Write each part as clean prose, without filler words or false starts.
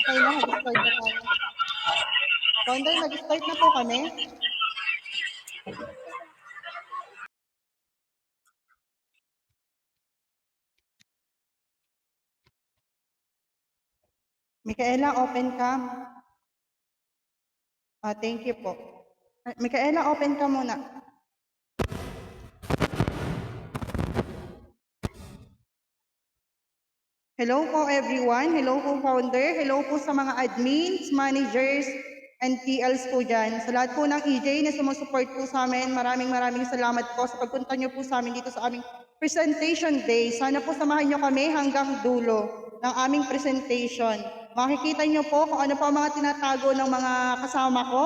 Okay na, mag-start na tayo. Founder, mag-start na po kami. Micaela, open cam. Thank you po. Micaela, open ka muna. Hello po everyone. Hello po founder. Hello po sa mga admins, managers, and TLs po dyan. Sa lahat po ng EJ na sumusupport po sa amin, maraming salamat po sa pagpunta nyo po sa amin dito sa aming presentation day. Sana po samahan nyo kami hanggang dulo ng aming presentation. Makikita nyo po kung ano pa mga tinatago ng mga kasama ko.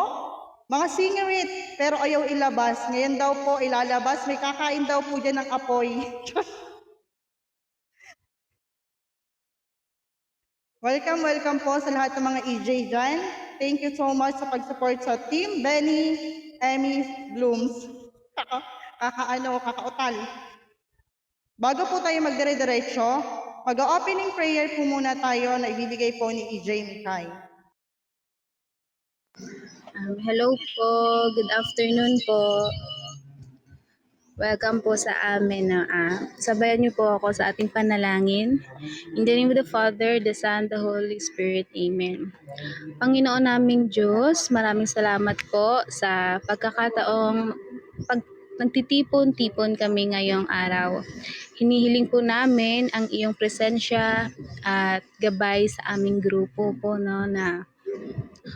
Mga singerit, pero ayaw ilabas. Ngayon daw po ilalabas. May kakain daw po dyan ng apoy. Welcome po sa lahat ng mga EJ dyan. Thank you so much sa pag-support sa Team Benny, Emmy, Blooms. Kakautal. Bago po tayo magdire-diretso, mag-opening prayer po muna tayo na ibibigay po ni EJ Mikay. Hello po, good afternoon po. Welcome po sa amin. Sabayan niyo po ako sa ating panalangin. In the name of the Father, the Son, the Holy Spirit. Amen. Panginoon naming Diyos, maraming salamat po sa pagkakataong nagtitipon-tipon kami ngayong araw. Hinihiling po namin ang iyong presensya at gabay sa aming grupo po, no, na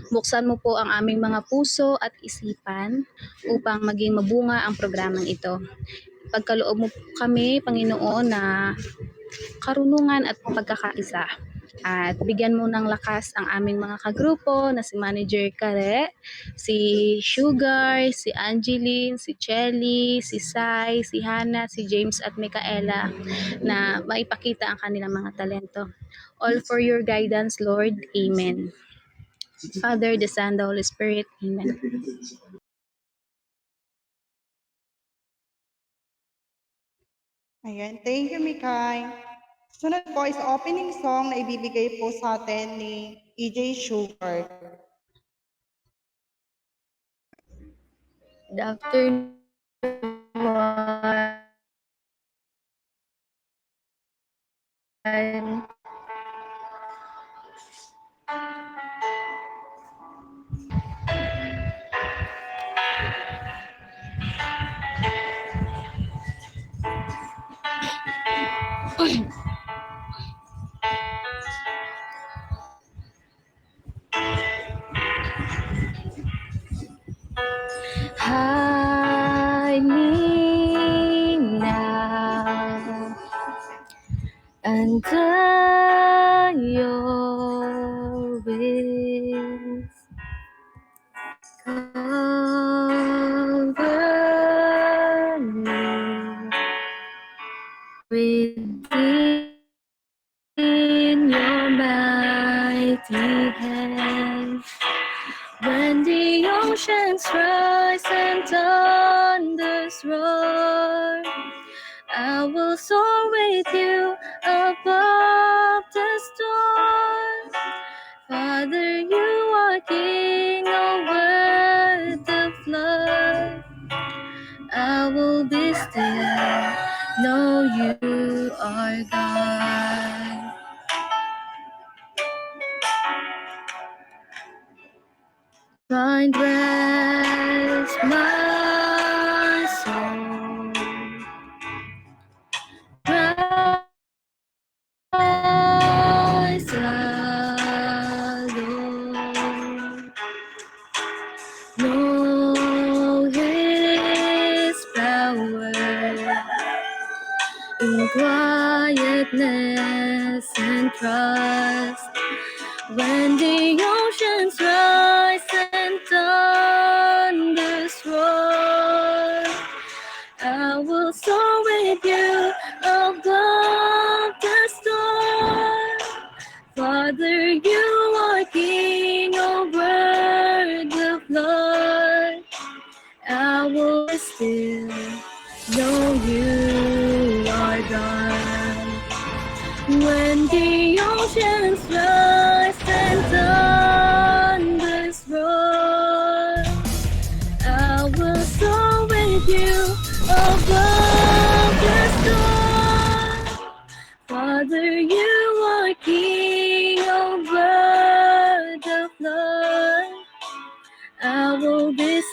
buksan mo po ang aming mga puso at isipan upang maging mabunga ang programang ito. Pagkaloob mo po kami, Panginoon, na karunungan at pagkakaisa. At bigyan mo ng lakas ang aming mga kagrupo na si Manager Kare, si Sugar, si Angeline, si Chelly, si Sai, si Hannah, si James at Micaela na maipakita ang kanilang mga talento. All for your guidance, Lord. Amen. Father, the Son, the Holy Spirit. Amen. Ayan. Thank you, Mikay. Sunod po is opening song na ibibigay po sa atin ni EJ Sugar. Good afternoon. Hide me now under your wings. Cover me within your mighty hands. When the oceans rise and thunders roar, I will soar with you above the storm. Father, you are King over the flood. I will be still, know you are God. Find rest, my soul. Rise alone. Know His power in quietness and trust. When the oceans rise and thunders roar, I will soar with you above the storm. Father, you are King over the flood. I will still know you are God. When the oceans rise and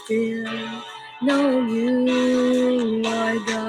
still know you are God.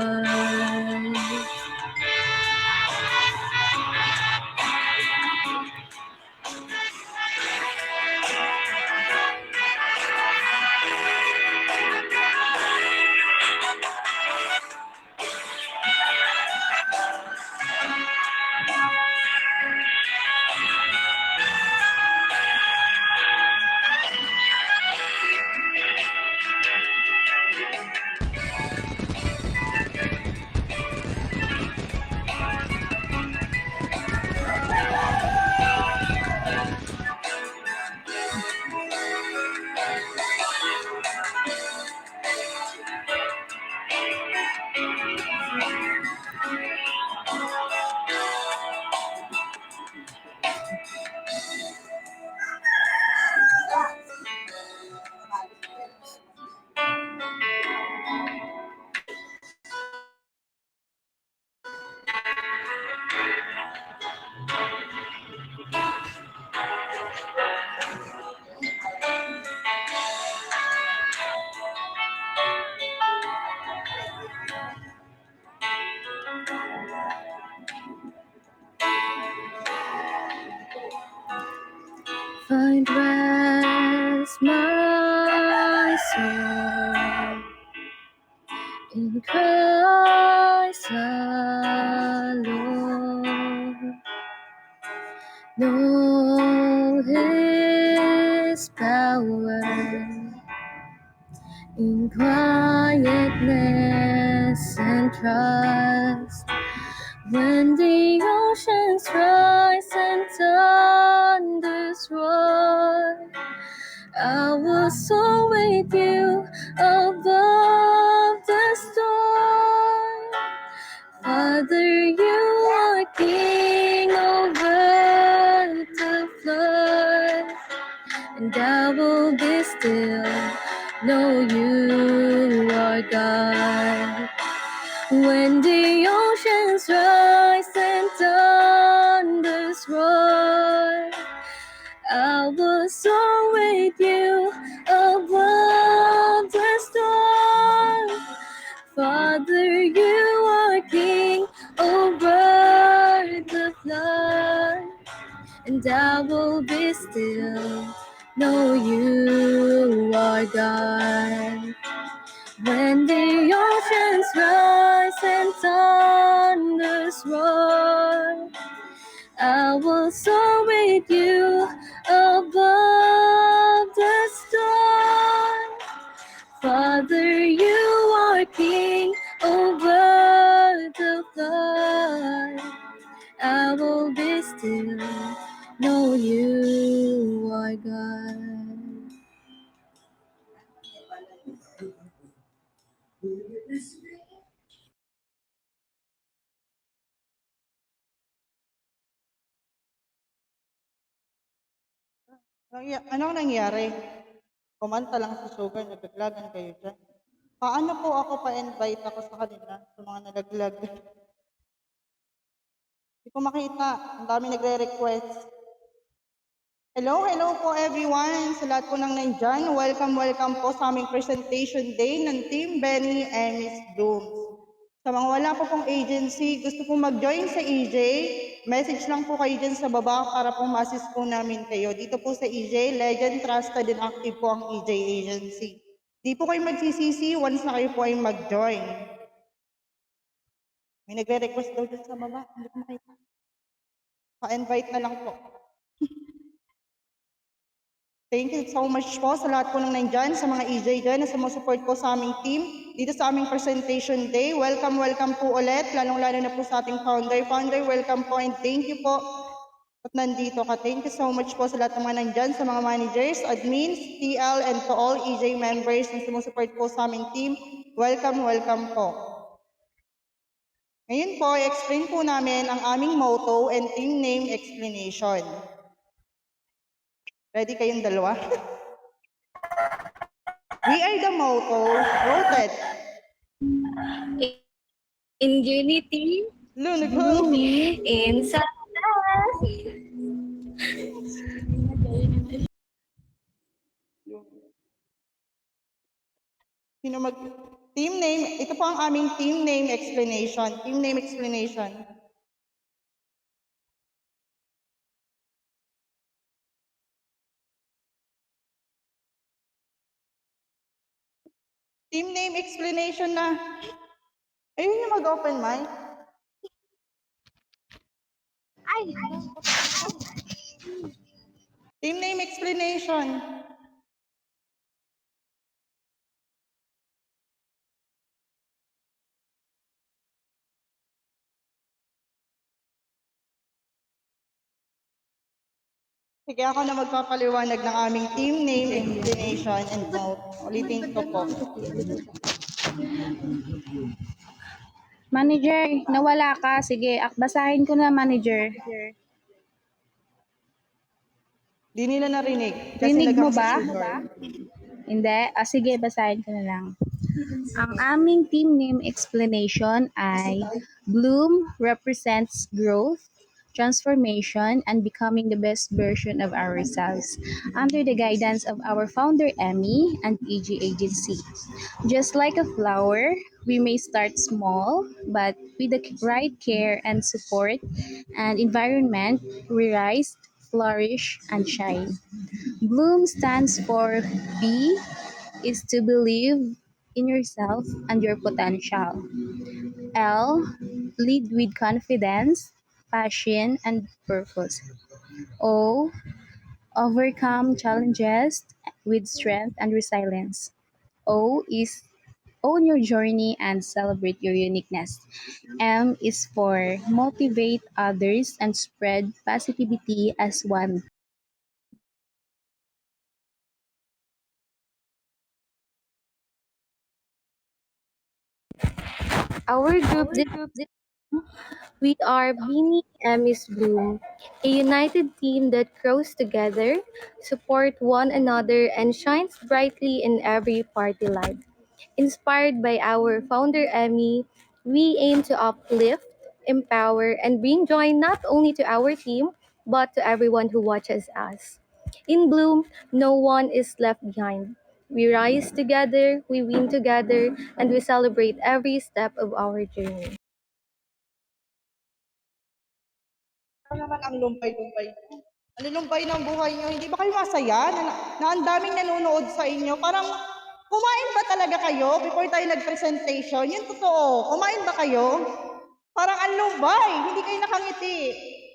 Find rest, my soul, in Christ alone. Know His power in quietness and trust. When the oceans rise and thunders roar, I will soar with you above the storm. Father, you are king over the flood, and I will be still, know you are God. When the oceans rise and thunders roar, I will soar with you above the storm. Father, you are king over the flood, and I will be still, know you are God. When the oceans rise and thunders roar, I will soar with you above the storm. Father, you are king over the flood. I will be still, know you are God. Anong nangyari? Kumanta lang sa sugar, nagaglagan kayo dyan. Paano po ako pa-invite ako sa kanila, sa mga nalaglag? Hindi ko makita. Ang dami nagre-request. Hello po everyone. Sa lahat po nang nandyan, welcome po sa aming presentation day ng Team Benny and Miss Blooms. Sa mga wala po pong agency, gusto po mag-join sa EJ, message lang po kayo dyan sa baba para po ma-assist po namin kayo. Dito po sa EJ, legend, trusted, and active po ang EJ agency. Di po kayo magsisisi once na kayo po ay mag-join. May nagre-request daw dyan sa baba. Hindi ko makita. Pa-invite na lang po. Thank you so much po sa lahat po nang nandyan, sa mga EJ dyan na sumusupport po sa aming team. Dito sa aming presentation day, welcome po ulit, lalong-lalo na po sa ating founder. Founder, welcome po and thank you po at nandito ka. Thank you so much po sa lahat ng mga nandyan, sa mga managers, admins, TL, and to all EJ members na sumusupport po sa aming team. Welcome po. Ngayon po, i-explain po namin ang aming motto and team name explanation. Ready kayong dalawa? We are the motto, rooted In unity, blooming in success. Sino mag... Team name, ito po ang aming team name explanation. Team name explanation. Team name explanation na. Ayun yung mag-open mic. Team name explanation. Sige, ako na magpapaliwanag ng aming team name explanation and vote. Ulitin ko po. Manager, nawala ka. Sige, basahin ko na, manager. Di nila narinig. Kasi Rinig mo ba? nag-access. Hindi? Sige, basahin ko na lang. Ang aming team name explanation ay Bloom represents growth, transformation, and becoming the best version of ourselves under the guidance of our founder Emmy and EG Agency. Just like a flower, we may start small, but with the right care and support and environment, we rise, flourish, and shine. Bloom stands for B is to believe in yourself and your potential. L, lead with confidence, passion, and purpose. O, overcome challenges with strength and resilience. O is own your journey and celebrate your uniqueness. M is for motivate others and spread positivity as one. Our group, we are Beanie and Miss Bloom, a united team that grows together, support one another, and shines brightly in every party life. Inspired by our founder Emmy, we aim to uplift, empower, and bring joy not only to our team, but to everyone who watches us. In Bloom, no one is left behind. We rise together, we win together, and we celebrate every step of our journey. Ano naman ang lumbay-lumbay? Ano lumbay ng buhay nyo? Hindi ba kayo masaya na ang daming nanonood sa inyo? Parang kumain ba talaga kayo before tayo nag-presentation? Yun totoo. Kumain ba kayo? Parang ang lumbay. Hindi kayo nakangiti.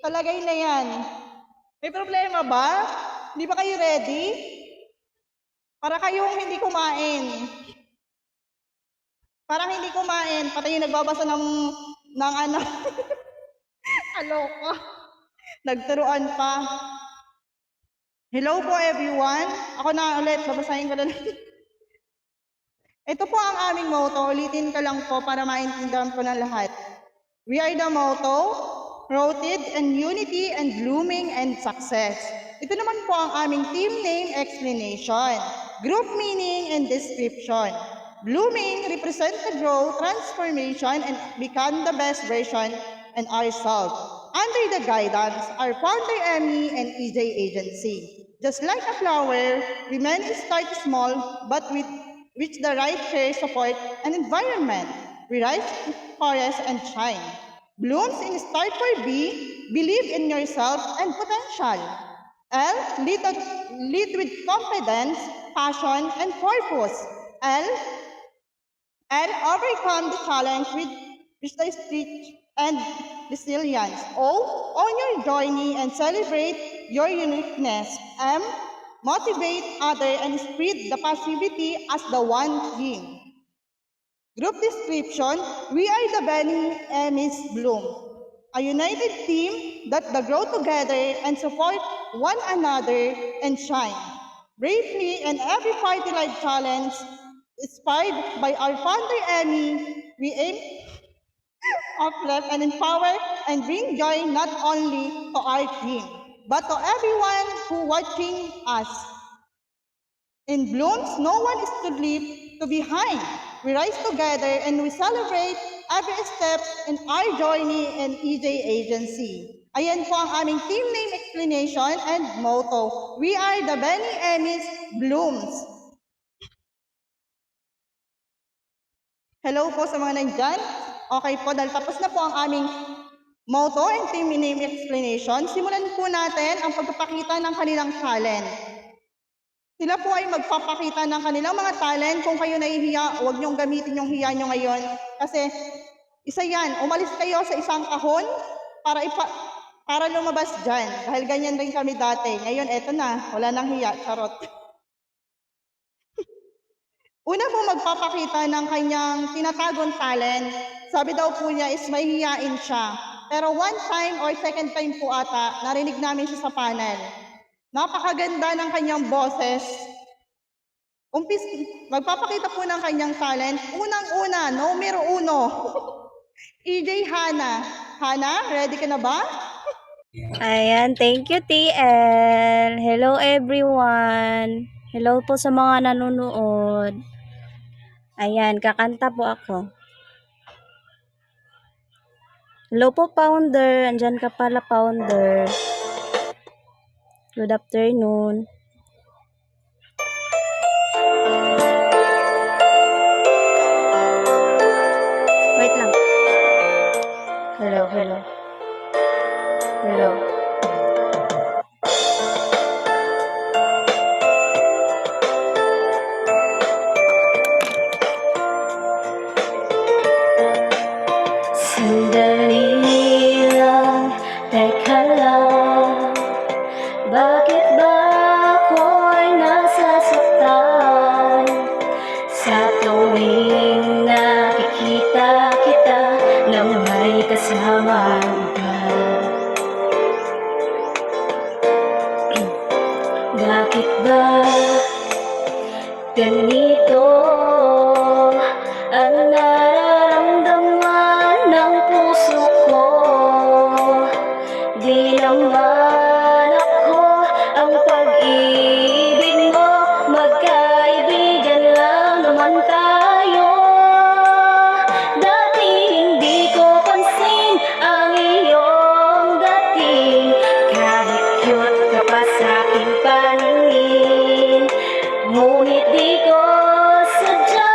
Talagay na yan. May problema ba? Hindi ba kayo ready? Para kayong hindi kumain. Parang hindi kumain. Pati yung nagbabasa ng ano. Aloka. Nagturuan pa. Hello po everyone. Ako na ulit, babasahin ko na lang. Ito po ang aming motto. Ulitin ko lang po para maintindihan po ng lahat. We are the motto, rooted in unity and blooming and success. Ito naman po ang aming team name explanation, group meaning and description. Blooming represent the growth, transformation, and become the best version and ourselves. Under the guidance, our founder Emmy and EJ Agency. Just like a flower, we may start small, but with the right care, support, and environment, we rise, flourish, and shine. Blooms in start for B, believe in yourself and potential. L, lead with confidence, passion, and purpose. And overcome the challenge with the street and resilience. O, own your journey and celebrate your uniqueness. M, motivate others and spread the positivity as the one team. Group description, we are the Benny Emmys Bloom, a united team that grow together and support one another and shine. Bravely in every party life challenge, inspired by our founder Emmy, we aim uplift and empower and bring joy not only to our team, but to everyone who watching us. In Blooms, no one is to leave to behind. We rise together and we celebrate every step in our journey in EJ Agency. Ayan po ang aming team name explanation and motto. We are the Benny Emmys Blooms. Hello po sa mga nandyan. Okay po, dahil tapos na po ang aming motto and team name explanation, simulan po natin ang pagpapakita ng kanilang talent. Sila po ay magpapakita ng kanilang mga talent. Kung kayo nahihiya, huwag niyong gamitin yung hiya niyo ngayon. Kasi isa yan, umalis kayo sa isang kahon para lumabas dyan. Dahil ganyan rin kami dati. Ngayon, eto na, wala nang hiya, charot. Una po magpapakita ng kanyang tinatagong talent. Sabi daw po niya is may hiyain siya. Pero one time or second time po ata, narinig namin siya sa panel. Napakaganda ng kanyang boses. Magpapakita po ng kanyang talent. Unang-una, numero 1. EJ Hana. Hana, ready ka na ba? Ayan, thank you TL. Hello everyone. Hello po sa mga nanonood. Ayan, kakanta po ako. Hello po founder, andyan ka pala founder. Good afternoon. Wait lang. Hello. Sandali lang, teka lang. Bakit ba ako'y nasasaktan? Sa tuwing nakikita kita na may kasama ka. Bakit ba ganito ang nararamdaman ng puso ko? Di naman ako ang pag-ibig mo, magkaibigan lang naman tayo. Dati hindi ko pansin ang iyong dating, kahit cute ka pa sa aking paningin. Ngunit di ko sadya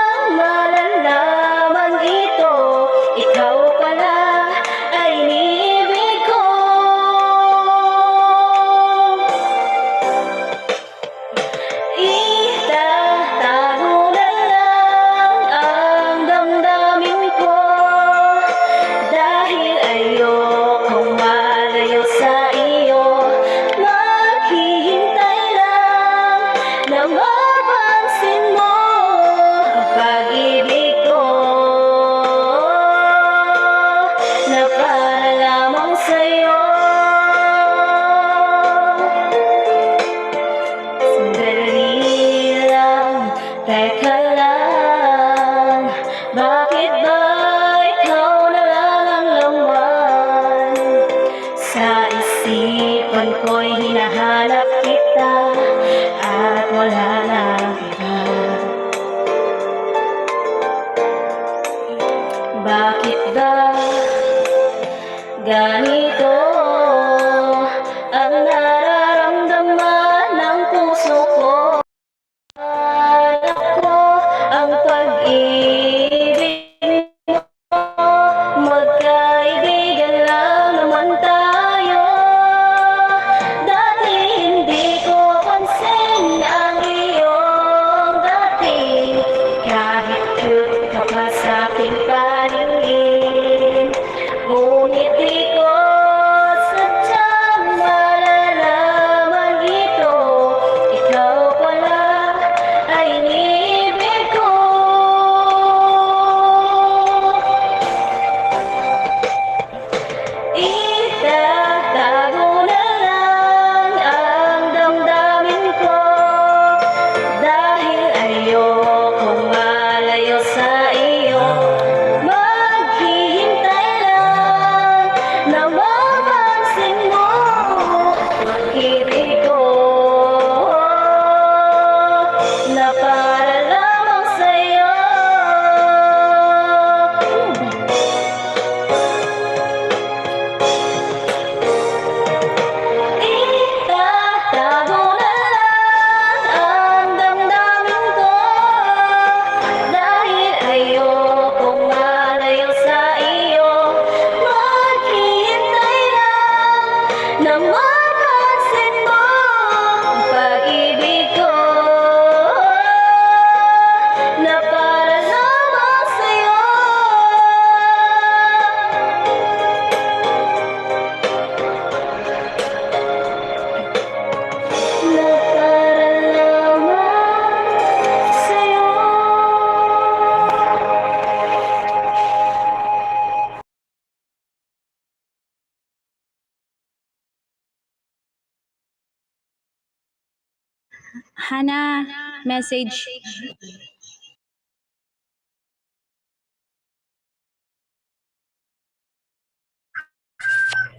Hana, message.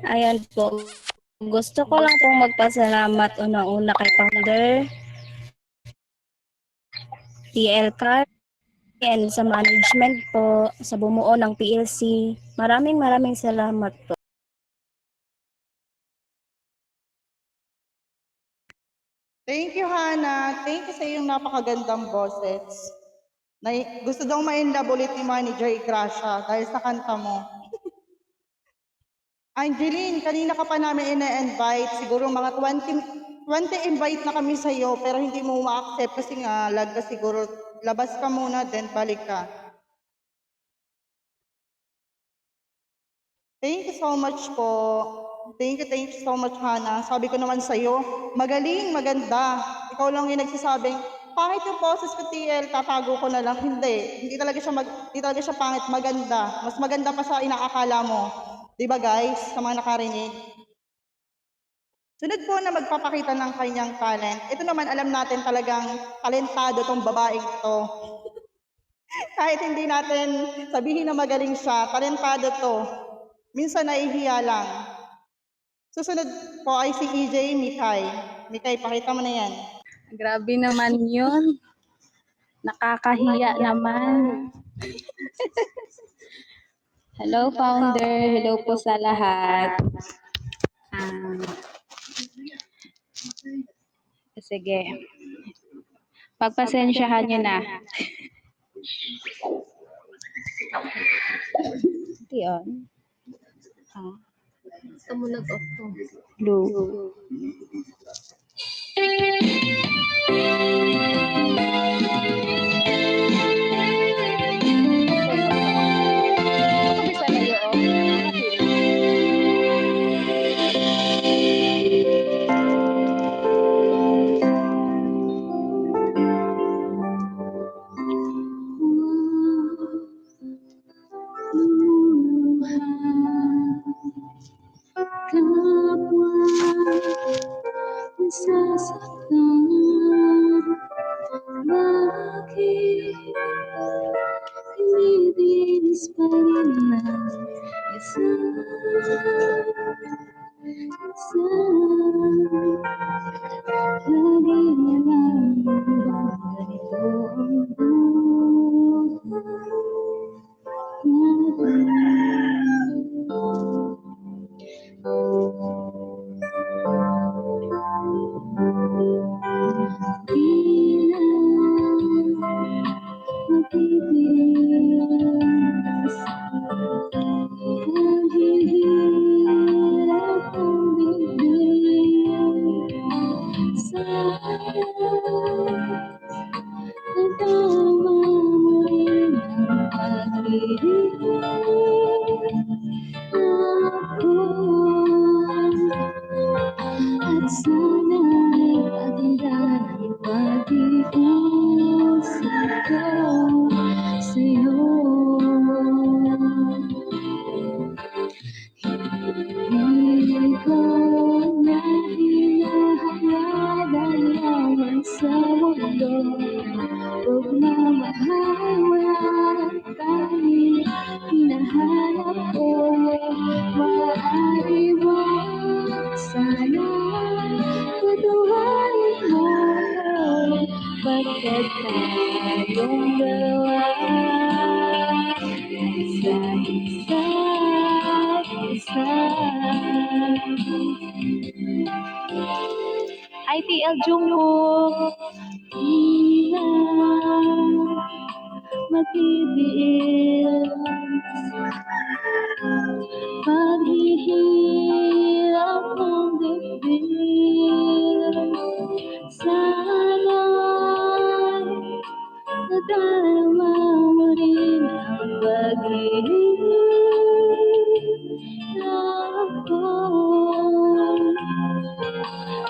Ayan po. Gusto ko lang pong magpasalamat unang-una kay Founder, TL Car, and sa management po, sa bumuo ng PLC. Maraming salamat po. Thank you, Hana. Thank you sa iyong napakagandang boses. Gusto daw ma-inlove ulit ni Manager Igrasya dahil sa kanta mo. Angeline, kanina ka pa namin ina-invite. Siguro mga 20 invite na kami sa iyo pero hindi mo ma-accept kasi nga lag ka siguro. Labas ka muna, then balik ka. Thank you so much po. Thank you so much, Hana. Sabi ko naman sa iyo, magaling, maganda. Ikaw lang yung nagsasabing, pangit yung boses ko, TL, tatago ko na lang. Hindi talaga siya pangit, maganda. Mas maganda pa sa inaakala mo. Di ba guys, sa mga nakarinig? Sunod po na magpapakita ng kanyang talent. Ito naman alam natin talagang talentado tong babaeng to. Kahit hindi natin sabihin na magaling siya, talentado to. Minsan nahihiya lang. Susunod po ay si EJ Mikay. Mikay, pakita mo na yan. Grabe naman yun. Nakakahiya naman. Hello, Founder. Hello po sa lahat. Sige. Pagpasensyahan nyo na. Ito yun. Ito mo nag-off to. Blue. Kapwa nasasaktan, bakit tinitis pa rin ang isa, lagi na lang ganito ang buhay natin. Di na matitis, naghihirap ang dibdib. Sana nadama mo rin ang pag-ibig at sana'y pakinggan ang pag-iusap ko sa'yo. Hindi ko na hinahangad yaman sa mundo. Pagmamahal wala tanging hinahanap ko. Maaari mo sana patuhain mo bakit tayong dalawa isa. ITL Jungkook. Di na matitiis, paghihirap ng dibdib. Sana'y nadarama mo rin ang pag-ibig ako'y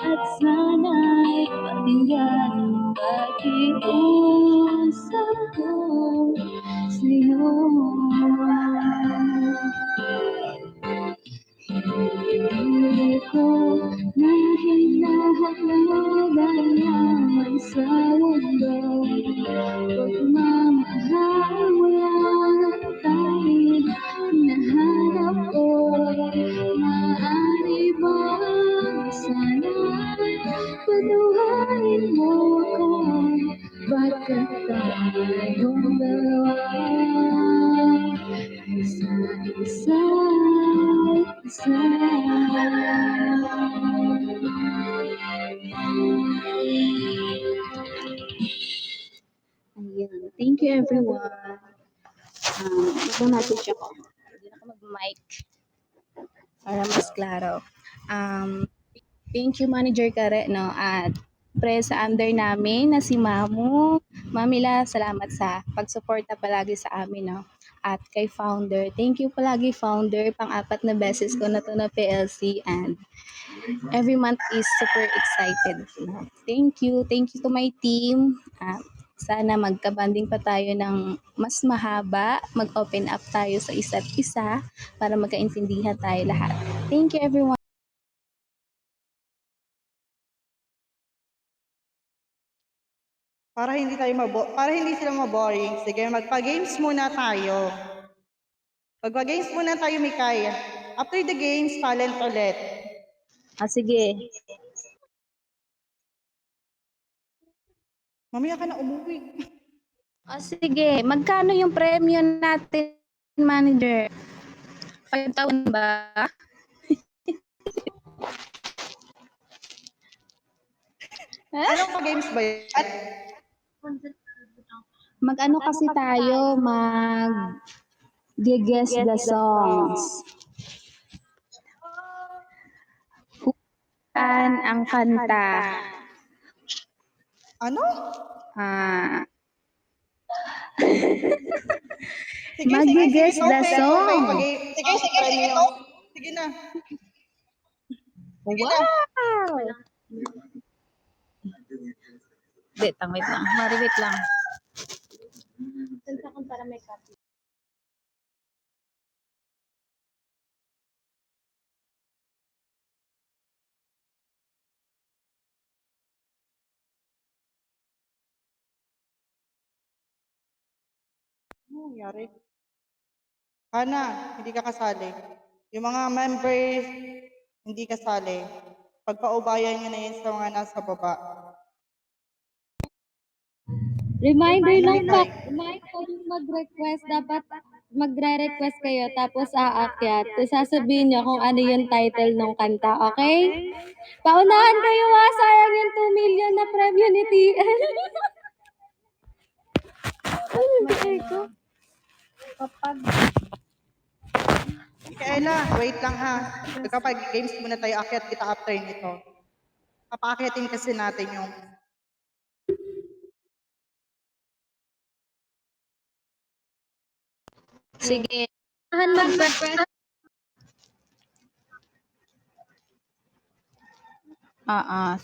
at sana'y pakinggan ang pag-iusap ko sa'yo. Hindi ko na hinahangad ang yaman buhayin mo ako, bakit tayong dalawa isa't isa? Ayan. Thank you everyone. Ito natin siya ko. Hindi na ako mag-mic para mas klaro. Thank you Manager Kare, no? At pre sa under namin na si Mamu. Mamila, salamat sa pagsuporta palagi sa amin, no? At kay Founder, thank you palagi Founder. Pang-apat na beses ko na to na PLC and every month is super excited. No? Thank you. Thank you to my team. Sana magkabanding pa tayo ng mas mahaba, mag-open up tayo sa isa't isa para magkaintindihan tayo lahat. Thank you everyone. Para hindi sila maboring. Sige, magpa-games muna tayo. Magpa-games muna tayo, Mikay. After the games, talent ulit. Sige. Mamaya ka na umuwi. Sige. Magkano yung premyo natin, Manager? 5,000 ba? Anong games ba yan? Mag-ano kasi tayo, guess the songs. Hulaan ang kanta. Ano? Sige, Mag-guess the song. Sige, ito. Sige na. Wow! Wait lang. Wait lang. Para may copy. Ano nangyari? Hana, hindi ka kasali. Yung mga members, hindi kasali. Pagpaubayan nyo na yun sa mga nasa baba. Reminder lang Ano, po, Mikay? kung mag-request, dapat magre-request kayo tapos aakyat. Tapos sasabihin nyo kung ano yung title ng kanta, okay? Paunahan kayo sayang yung 2 million na premyo ni TL. Ano yung ko? Kapag Mikaela, wait lang ha. Kapag games muna tayo, akyat kita after nito. Papakyatin kasi natin yung sige. Mag-request.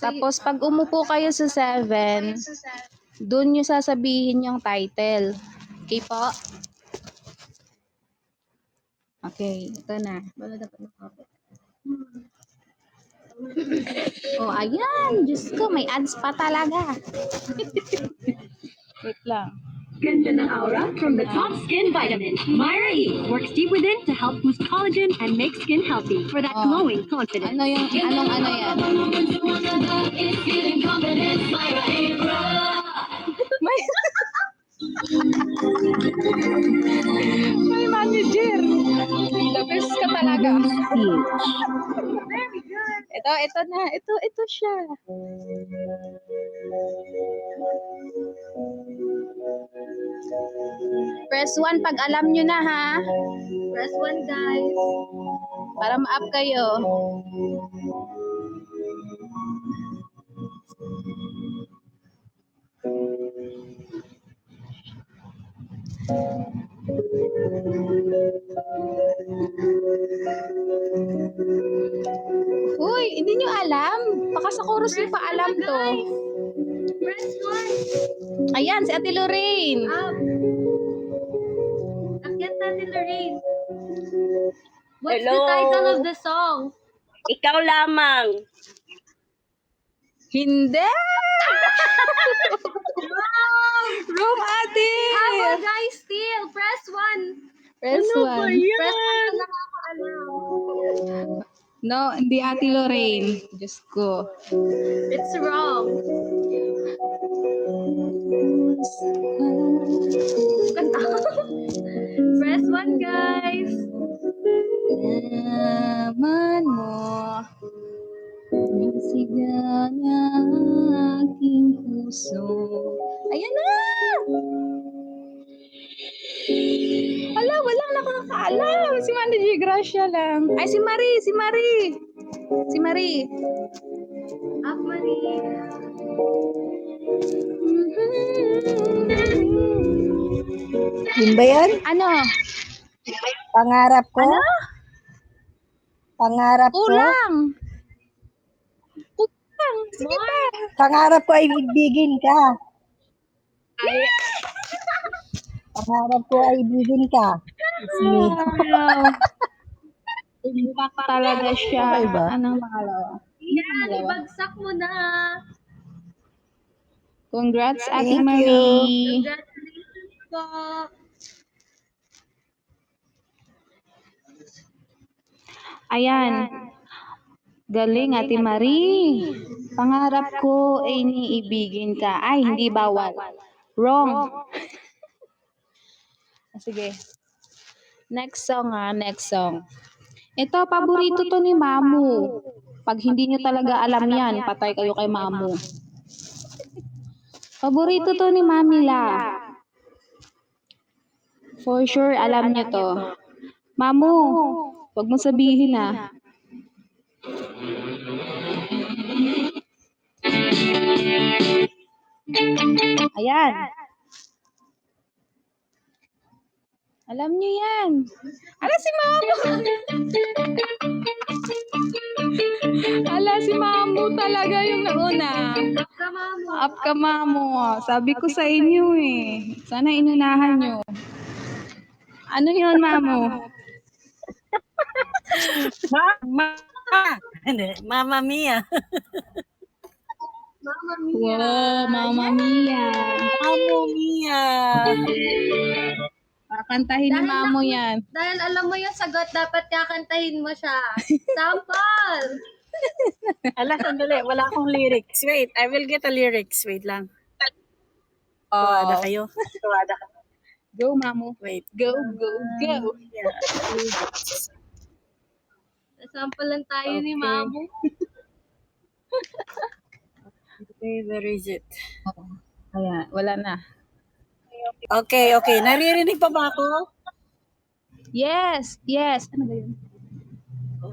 Tapos pag umupo kayo sa 7, doon nyo sasabihin yung title. Okay po? Okay, ito na. Ayan. Diyos ko, may ads pa talaga. Wait lang. Ganda ng aura from the top skin vitamin. Myra E works deep within to help boost collagen and make skin healthy for that glowing confidence. Ano yan? May manager. The best ka talaga. Ito na. Ito siya. Press 1 pag alam nyo na ha. Press 1, guys. Para ma-up kayo. Uy, hindi nyo alam. Baka sa chorus nyo pa alam to. Press 1. Ayan, si Ate Lorraine. Up. Akyat natin, Lorraine. What's Hello. the title of the song? Ikaw lamang. Hindi! Wrong, ate! Habol, guys, still. Press 1. Press 1. Press 1 na nakakaalam. No, hindi Ate Lorraine. Diyos ko. It's wrong. Kanta. Press 1, guys. Naman mo yung siga ng aking puso. Ayan na! Ala, walang nakakaalam. Si Mandy G. Gracia lang. Ay, si Marie, si Marie. Si Marie. Up, Marie. Yun ba yan? Ano? Pangarap ko? Ano? Pangarap ko? Kulang. Kulang. Sige pa. Pangarap ko ay ibigin ka. Pangarap ko ay ibigin ka. It's me. Wow. Impact talaga siya. Okay ba? Anong pangalawa? Yan, ibagsak mo na. Congrats, Ate Thank you. Marie. Congratulations po. Ayan. Galing, Ate Marie. Pangarap ko ay iniibigin ka. Ay, hindi bawal. Wrong. Sige. Next song next song. Ito, paborito to ni Mamu. Pag hindi niyo talaga alam yan, patay kayo kay Mamu. Paborito to ni Mamila. For sure, alam niyo to. Mamu, wag mo sabihin Ayan. Alam niyo yan. Ala si Mamu. Ala si Mamu talaga yung nauna. Up ka, Mamu. Sabi ko sa inyo eh. Sana inunahan nyo. Ano yun, Mamu? Mama Mia. Wow, Mama Mia. Mama Mia. Kakantahin ni Mamu yan. Dahil alam mo yung sagot, dapat kakantahin mo siya. Sample! Ala, sandali. Wala akong lyrics. Wait, I will get a lyrics. Wait lang. Tuwada kayo. Tuwada ka. Go, Mamu. Wait. Go, go, go. Sample lang tayo ni Mamu. Okay, where is it? Ayan, wala na. Okay, okay. Naririnig pa ba ako? Yes, yes. Ano ba yun? Oh,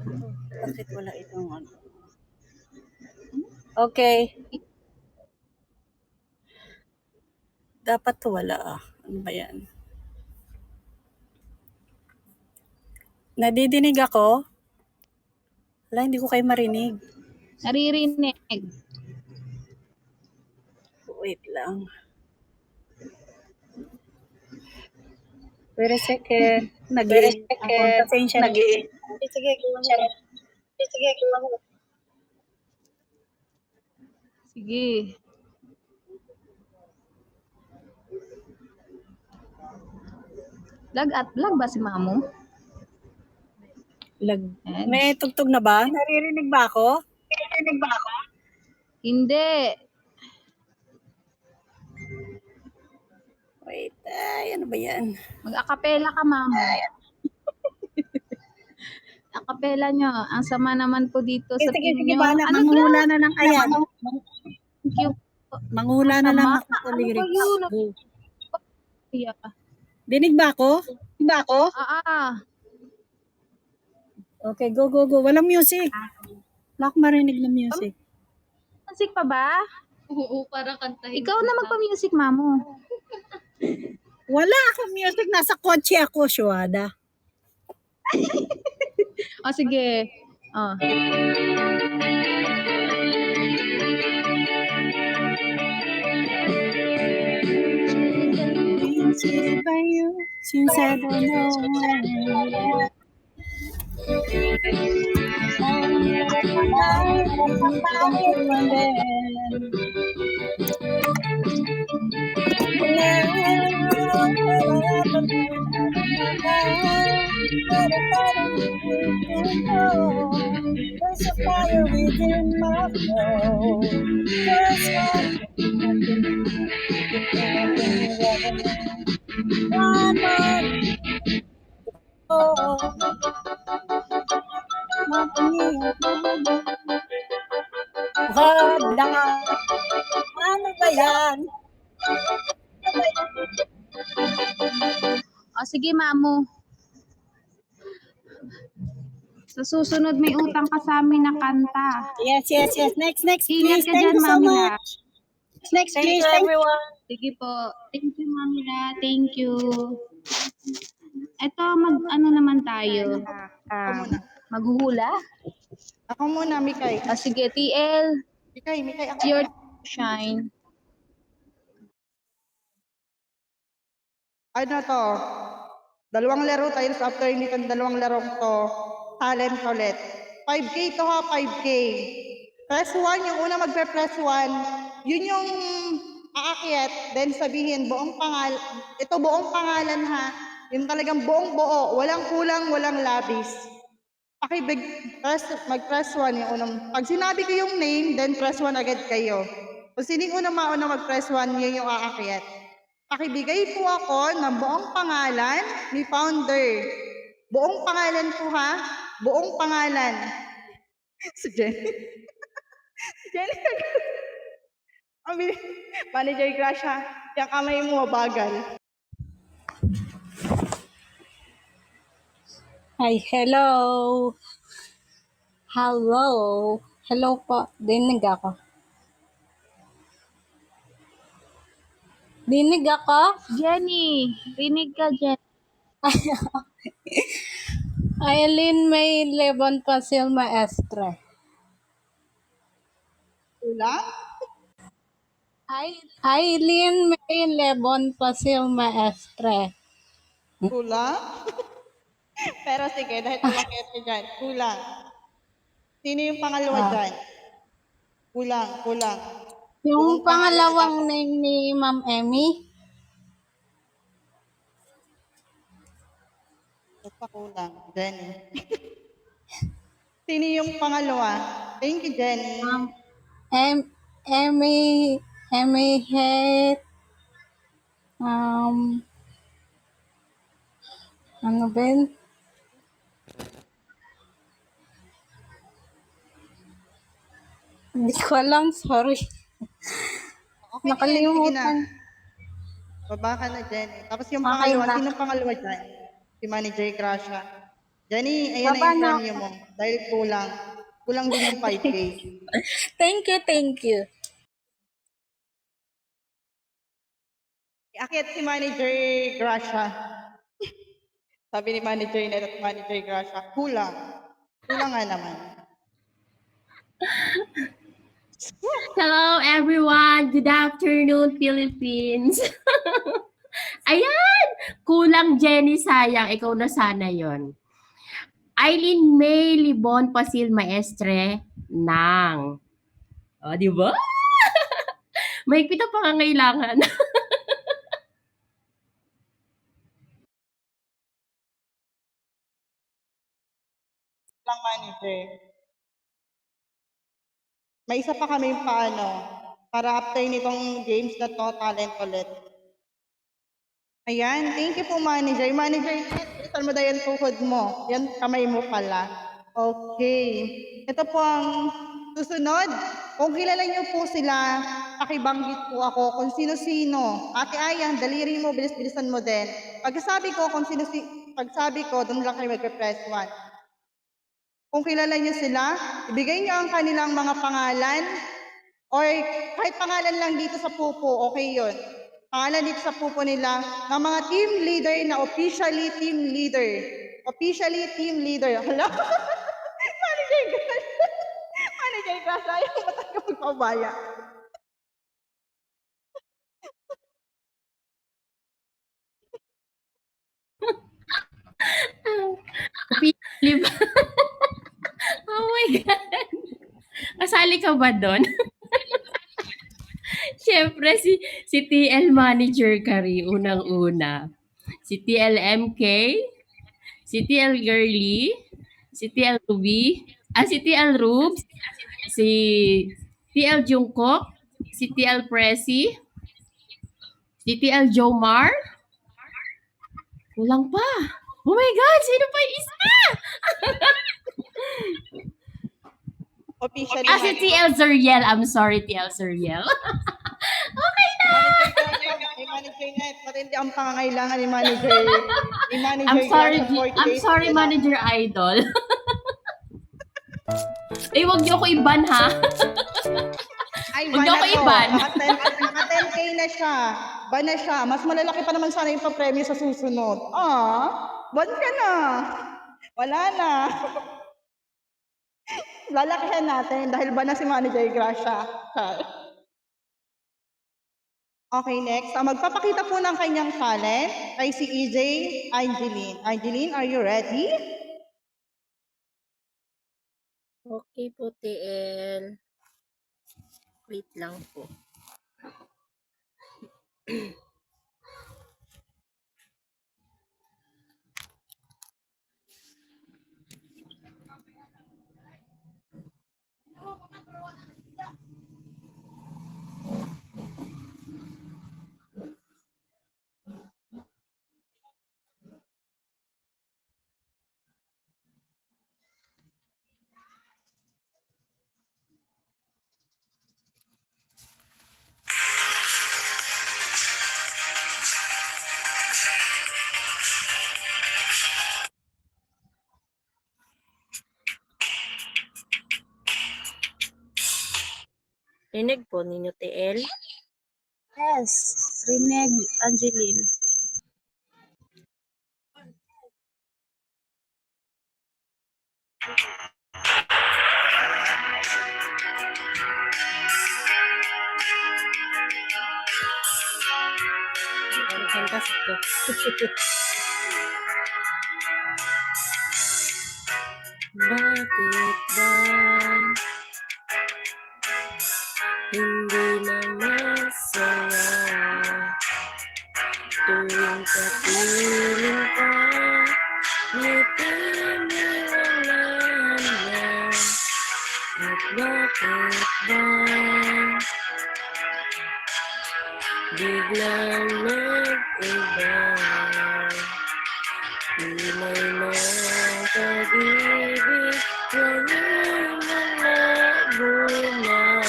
bakit wala itong ano? Okay. Dapat to wala Ano ba yan? Nadidinig ako? Wala, hindi ko kayo marinig. Naririnig. Wait lang. Wait a second. Nag-i-in ako. Pasensya na. Sige, Sige. Lag ba si Mamu? Ayan. May tugtog na ba? Naririnig ba ako? Hindi. Wait, ay, ano ba yan? Mag-akapela ka, Mamu. Akapela nyo. Ang sama naman po dito sa Sige, team sige, nyo. bala. Ano Manghula na lang ayan. Thank you. Manghula na lang Masama. ako sa Ano ba lyrics. yun? Go. Yeah. Dinig ba ako? Okay, go, go, go. Walang music. Wala akong marinig na music. Music pa ba? Oo, parang kantahin. Ikaw na magpa-music, Mamu. Wala akong music. Nasa kotse ako, Shuada. O, sige. O. By you, since I don't know when. in my flow. Just one more oh, wala. Ano ba yan? O sige, Mamu. Sa susunod may utang ka sa amin na kanta. Yes. Next, Ingat please. ka Thank dyan, you so Mami La. much. Next, Thank please. you, Thank everyone. Sige po. Thank you, Mami La. Thank you. Ito, ano naman tayo? Ako muna. Maghuhula? Ako muna, Mikay. Sige, TL. Mikay, ako Your muna. shine. Ano to? Dalawang laro tayo sa after nitong dalawang laro to. Talent ulit. 5K to ha, 5K. Press 1, yung una magpe-press 1, yun yung aakyat, then sabihin buong pangalan, ito buong pangalan ha, yung talagang buong buo, walang kulang, walang labis. Mag-press 1 yung unang, pag sinabi ko yung name, then press 1 agad kayo. Kung sino yung unang mauna mag-press 1, yun yung aakyat. Pakibigay po ako ng buong pangalan ni founder. Buong pangalan po ha, buong pangalan. Si Jenny. Si Jenny. Manager Gracia, yung kamay mo mabagal. Hi, hello. Hello po. Dinig ako. Jenny, rinig ka, Jenny. Aileen May Lebon Pasil Maestre. Kulang? Aileen May Lebon Pasil Maestre. Kulang? Pero sige, dahil tumakit ka dyan, kulang. Sino yung pangalawa dyan? Kulang. Yung Buong pangalan pangalawang name ni Ma'am Emmy, Basta kulang, Jenny. Sino yung pangalawa? Thank you, Jenny. Emmy Het, ano ba yun? Hindi ko alam, sorry. Okay, Nakalimutan. sige na. Baba ka na, Jenny. Tapos yung Okay pangalawa, na. sino pangalawa dyan? Si Manager Gracia. Jenny, ayan Baba na yung na. premyo mo. Dahil kulang. Kulang din yung 5K. Thank you. Akit si Manager Gracia. Sabi ni Manager Net at Manager Gracia, kulang. Kulang nga naman. Hello everyone! Good afternoon, Philippines! Ayan! Kulang Jenny, sayang. Ikaw na sana yon. Aileen May Libon Pasil Maestre nang. O, di ba? May pita pangangailangan. Kulang, Manager. May isa pa kami paano para after nitong games na to, talent ulit. Ayan, thank you po, Manager. Manager, itan mo daw yan tuhod mo. Yan, kamay mo pala. Okay. Ito po ang susunod. Kung kilala niyo po sila, pakibanggit po ako kung sino-sino. Ate Ayan, daliri mo, bilis-bilisan mo din. Pagsabi ko kung pagsabi ko, doon lang kayo magpe-press 1. Kung kilala niyo sila, ibigay niyo ang kanilang mga pangalan or kahit pangalan lang dito sa pupo, okay yun. Pangalan dito sa pupo nila ng mga team leader na officially team leader. Officially team leader. Hala? Manager Grass. Manager Grass, ayaw mo talaga magpabaya. Philip. Oh my God. Kasali ka ba doon? Siyempre, si TL Manager Kari, unang-una. Si TL MK, si TL Girly, si TL Ruby, Si TL Rubes, si TL Jungkook, si TL Pressy, si TL Jomar. Kulang pa. Oh my God, sino pa yung isa? Officially, Si TL Zuriel. I'm sorry, TL Zuriel. Manager net. Matindi ang pangangailangan ni manager. Ni manager I'm sorry, Gracia for I'm today's sorry, gala. Manager Idol. Wag niyo ako iban, ha? Ay, Huwag niyo ako iban. Naka 10K na siya. Ban na siya. Mas malalaki pa naman sana yung pa-premyo sa susunod. Ban ka na. Wala na. Lalakihan natin dahil ban na si Manager Gracia. Okay, next. Magpapakita po ng kanyang talent ay si EJ Angeline. Angeline, are you ready? Okay po, TL. Wait lang po. Rinig po ninyo, TL? Yes, rinig, Angeline. Fantastic po. Bakit ba hindi na masaya tuwing kapiling ka? Ngiti mo wala na. At bakit ba biglang nag-iba? Tunay na pag-ibig ngayon malabo na.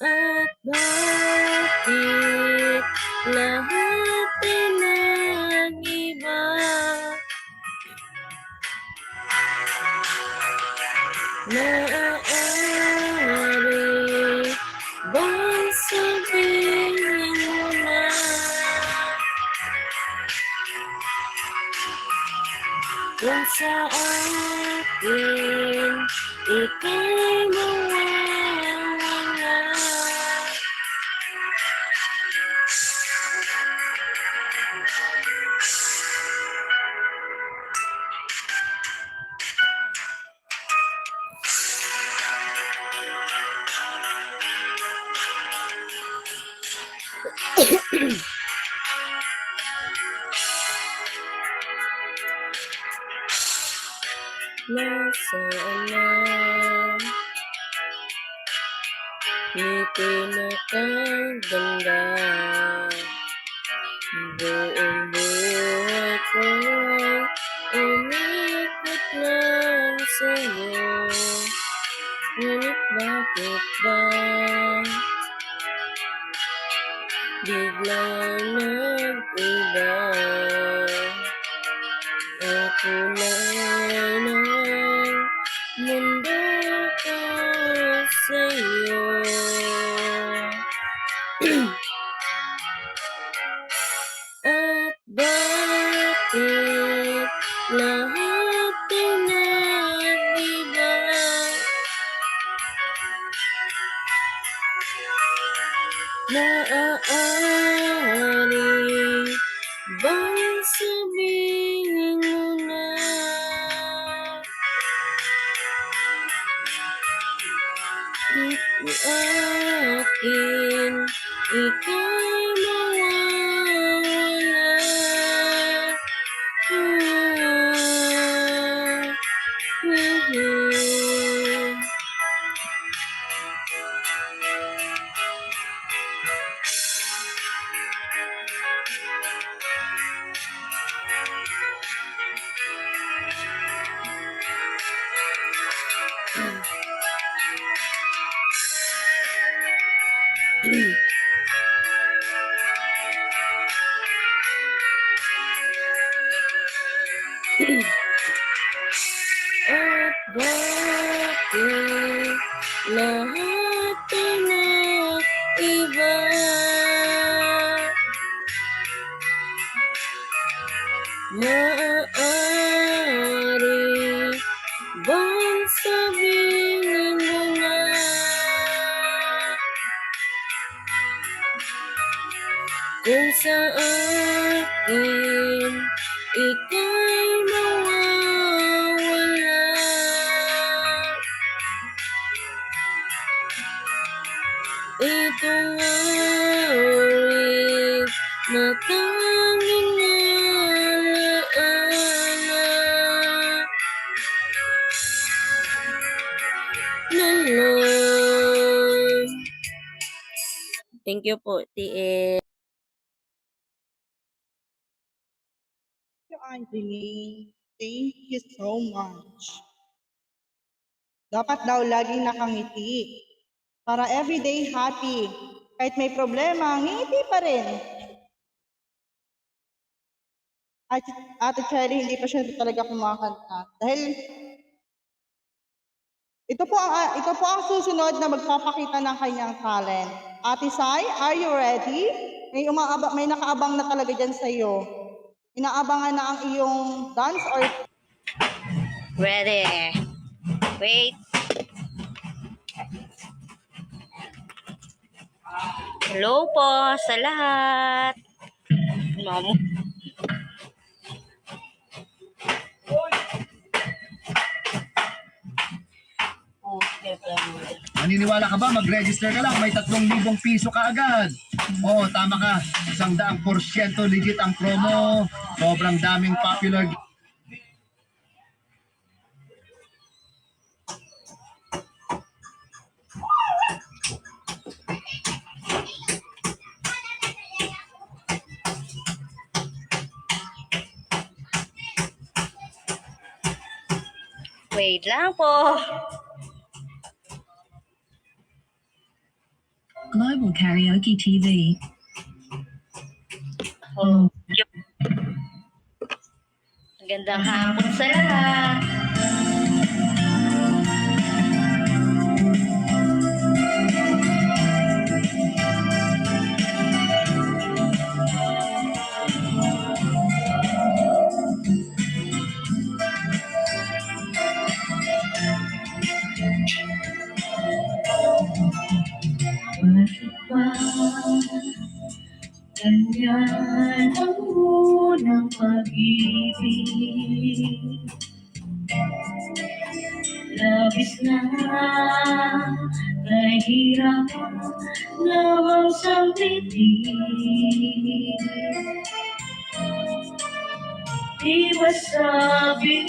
At bakit lahat ay nag-iba? Maaari bang sabihin mo na kung sa akin ika'y mawawala? Nasaan na ngiti na kaganda? Buong buhay ko'y umikot lang sa'yo. Ngunit bakit ba biglang nag-iba? Ang kulay ng mundo ko sa'yo. At bakit lahat ay nag-iba? Maaari bang sabihin mo na akin ika'y mawawala? At bakit lahat pinag-iba? Maaari bang sabihin mo na kung sa akin ika'y mawawala? Ito nga'y matanging alaala na lang. Thank you po, TL. Angeline, thank you so much. Dapat daw laging nakangiti. Para everyday happy. Kahit may problema, ngingiti pa rin. Ate Cherry, hindi pa siya talaga kumakanta. Dahil ito po ang susunod na magpapakita ng kanyang talent. Ate Sai, are you ready? May nakaabang na talaga dyan sa iyo. Inaabangan na ang iyong dance or... Ready. Wait. Hello po sa lahat. Mamo. Naniniwala ka ba? Mag-register ka lang, may 3,000 piso ka agad. Oo, tama ka. 100% legit ang promo. Sobrang daming popular. Wait lang po. Global Karaoke TV. Oh. Magandang hapon sa lahat. Ganyan ang unang pag-ibig. Labis na kahirap lawang sa bibig. Di ba sabi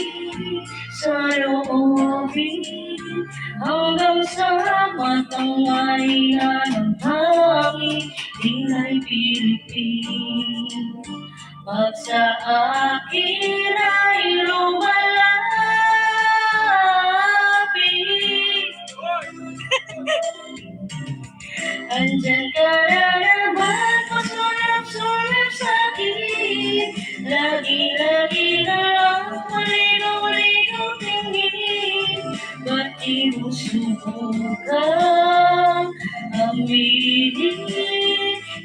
sa loobin hanggang sa matang ay ng hangin, ingay Pilipin. Pag sa akin ay lumalapit, andyan ka na naman, pasulap-sulap sa akin. Lagi-lagi na lang, malinaw-linaw tingin. Ba't di mo subukang aminin?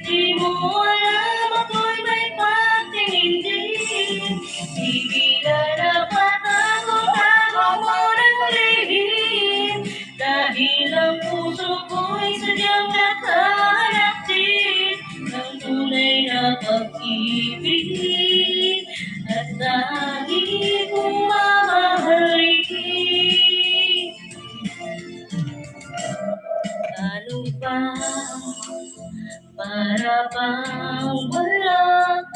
Di mo alam ako'y may patingin din. Di kilala patago-tago mo ng lihim. Dahil ang puso ko'y sadyang nakahanap din ng tunay na pag-ibig at lagi kong mamahalin. Ano ba? Para bang wala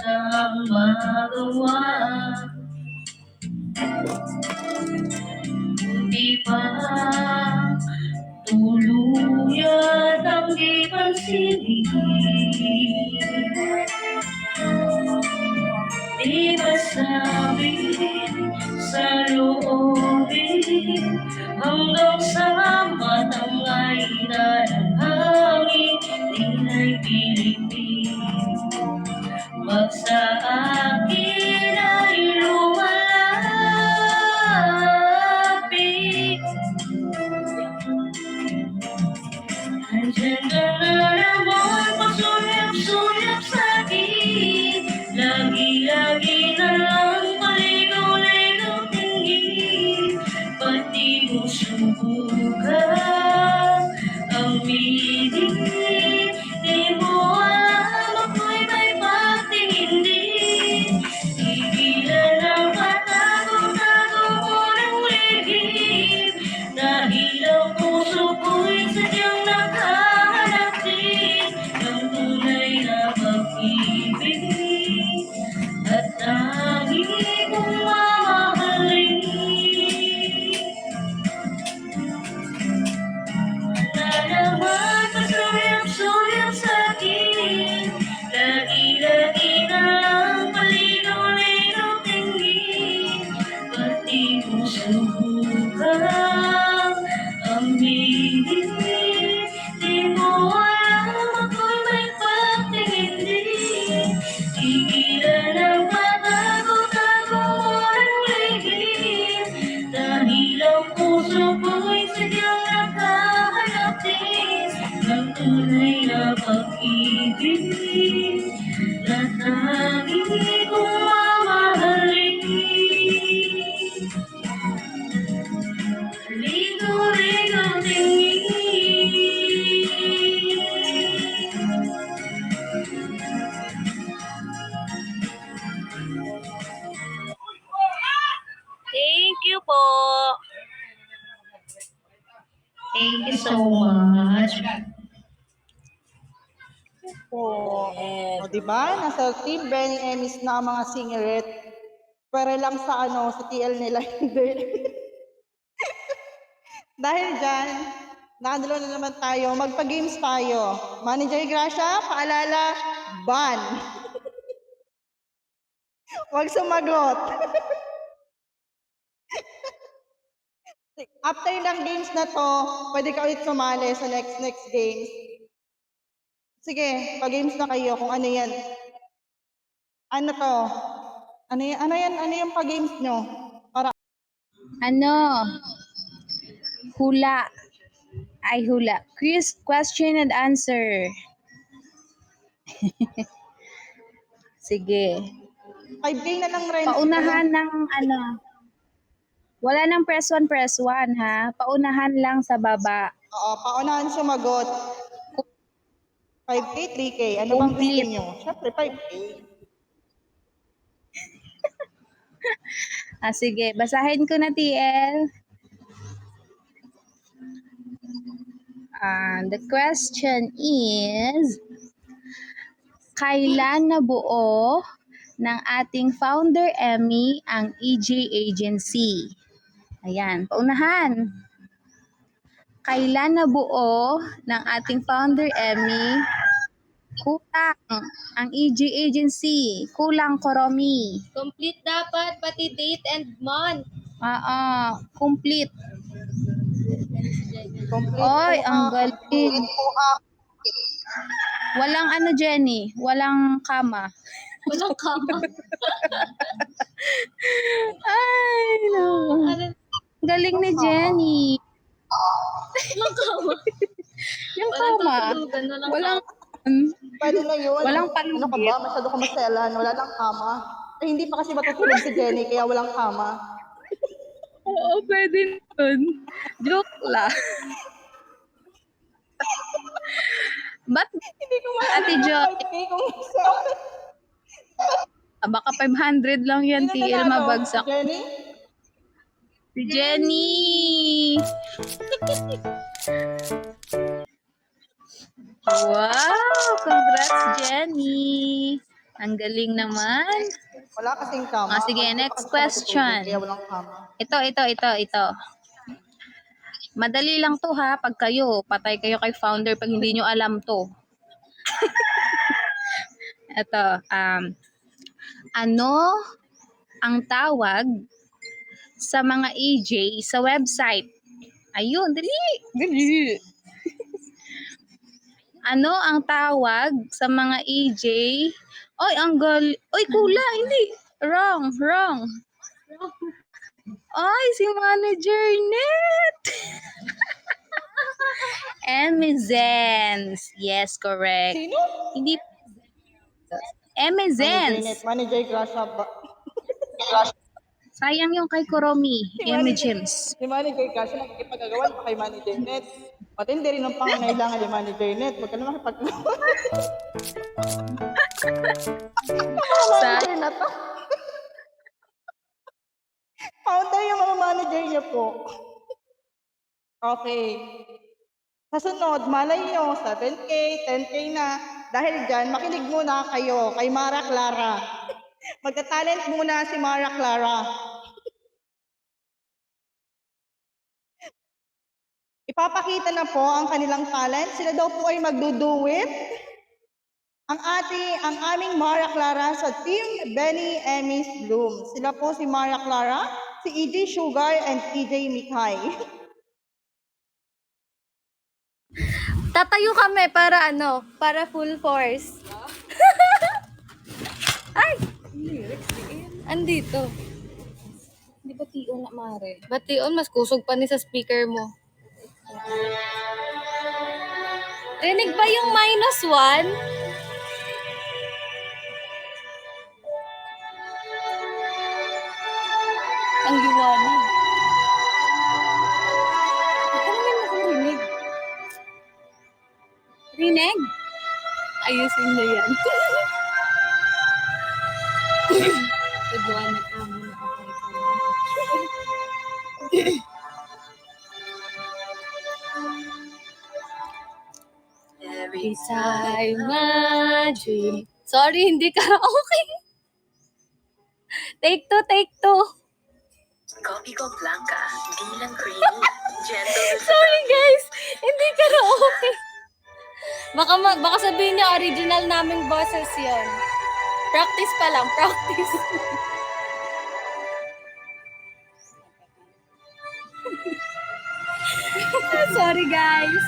kang magawa? Di ba tuluyan ang di pansinin? Di ba sabi sa loobin hanggang sa matangay na ng hangin? Nandiyan ka na naman, pasulyap-sulyap sa'kin. Lagi-lagi na lang paligaw-ligaw tingin. Pati mo subukan ang bilis. Di mo alam ako'y may pagtingin din. Tigilan ang patago-tago mo ng lihim. Dahil ang puso ko'y sadyang nakahanap din ng tunay na pag-ibig at tanging kong mamahalin. Na naman pasulyap-sulyap sa'kin. Lagi-lagi na lang paligaw-ligaw tingin. Pati mo subukan ang bilis. Di mo alam ako'y may pagtingin din. Tigilan ang patago-tago mo ng lihim. Dahil ang puso ko'y sadyang nakahanap din ng tunay na pag-ibig na tanging kong mamahalin. Ligaw-ligaw tingin. Thank you po. Thank you so much. Po. O, diba? Nasa Team Benny Emis na ang mga singeret. Pero lang sa sa TL nila hindi. Dahil dyan, nakadalo na naman tayo. Magpa-games tayo. Manager Gracia, paalala, ban. Huwag sumagot. After ng games na to, pwede ka ulit sumali sa next games. Sige, pag-games na kayo kung ano yan. Ano to? Ano yan? Ano yung pag-games nyo? Para Ano? Hula. Ay, hula. Question and answer. Sige. 5K na lang rin. Paunahan ng wala nang press 1, ha? Paunahan lang sa baba. Oo, paunahan sumagot. 5K, 3K. Ano bang gusto Complete. nyo? Siyempre, 5K. Sige. Basahin ko na, TL. The question is, kailan nabuo ng ating founder Emmy ang EJ Agency? Ayan, paunahan. Kailan nabuo ng ating founder Emmy? Kulang. Ang EJ Agency. Kulang, Koromi. Complete dapat, pati date and month. Complete. Complete Oy, po, ang galing. Walang Jenny. Walang kama. Walang kama. Ay, no. Galing ni Jenny. Walang kama. Yung Walang kama. tutulugan, Walang Pwede na yun. Walang Ano ka ba? Masyado ka maselan. Wala lang kama. Eh, hindi pa kasi matutulog si Jenny, kaya walang kama. Oo, pwede nun. Joke lang. Ba't Hindi ko Ate Jo, baka 500 lang yan, TL, mabagsak. Jenny? Si Jenny! Wow! Congrats, Jenny! Ang galing naman. Wala kasing kama. Sige, Hindi pa next kasi question. matutulog, kaya walang kama. Ito. Madali lang to, ha. Pag kayo, patay kayo kay founder pag hindi nyo alam to. Ito, ano ang tawag sa mga EJ sa website? Ayun, dali. Ano ang tawag sa mga EJ? Oy, Oy, kula, hindi. Wrong. Ay, si Manager Net. Emizens. Yes, correct. Sino? Hindi Manny Emizens. Janet. Manny J. Crush up ba? Sayang yung kay Kuromi. Si Manny Emizens. Si Manny J. Crush nakikipagagawan pa kay Manny Janet. Matindi rin ang pangangailangan ni Manny Janet. Huwag ka na makipagagawan. Manager na to. Founder yung mga manager niya po. Okay. Sa sunod, malay nyo, 7K, 10K na. Dahil dyan, makinig muna kayo kay Mara Clara. Magta-talent muna si Mara Clara. Ipapakita na po ang kanilang talent. Sila daw po ay magduduet. Ang aming Mara Clara sa Team Benny Emis Bloom. Sila po si Mara Clara, si EJ Sugar, and EJ Mikay. Tatayo kami para full force. Ay! Andito. Di ba tiyo na mare? Bation, mas kusog pa ni sa speaker mo. Rinig ba yung -1? Ang liwanag. Baka naman nakarinig. Rinig? Ayusin na yan. Liwanag ka muna ako. Every time I dream. Sorry, hindi karaoke. Take two. Kopi ko blanca, di lang creamy. Gentle Sorry guys, hindi karaoke. Baka sabihin niyo original naming boses yon. Practice pa lang, practice. Sorry guys.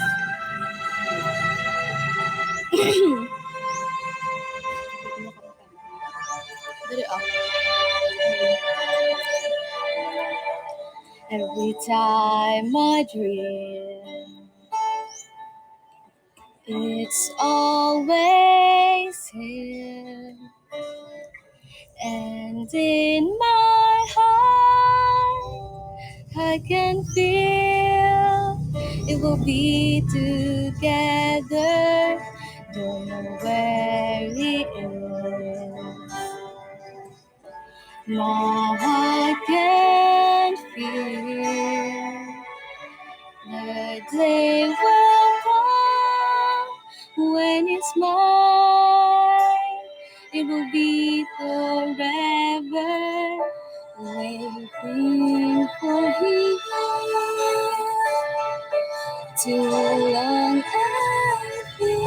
Every time I dream, it's always here. And in my heart, I can feel it will be together. Don't know where it is. My heart can feel the day will come when it's mine. It will be forever waiting for him. Too long I've been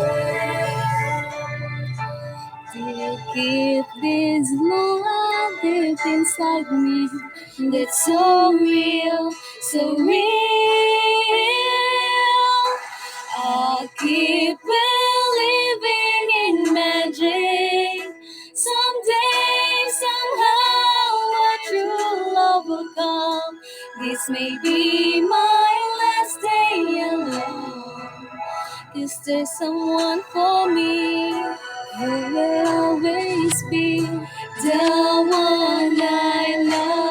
to keep this love deep inside me. That's so real, so real. I'll keep believing in magic. Someday, somehow, a true love will come. This may be my last day alone. 'Cause there's someone for me who will always be the one I love.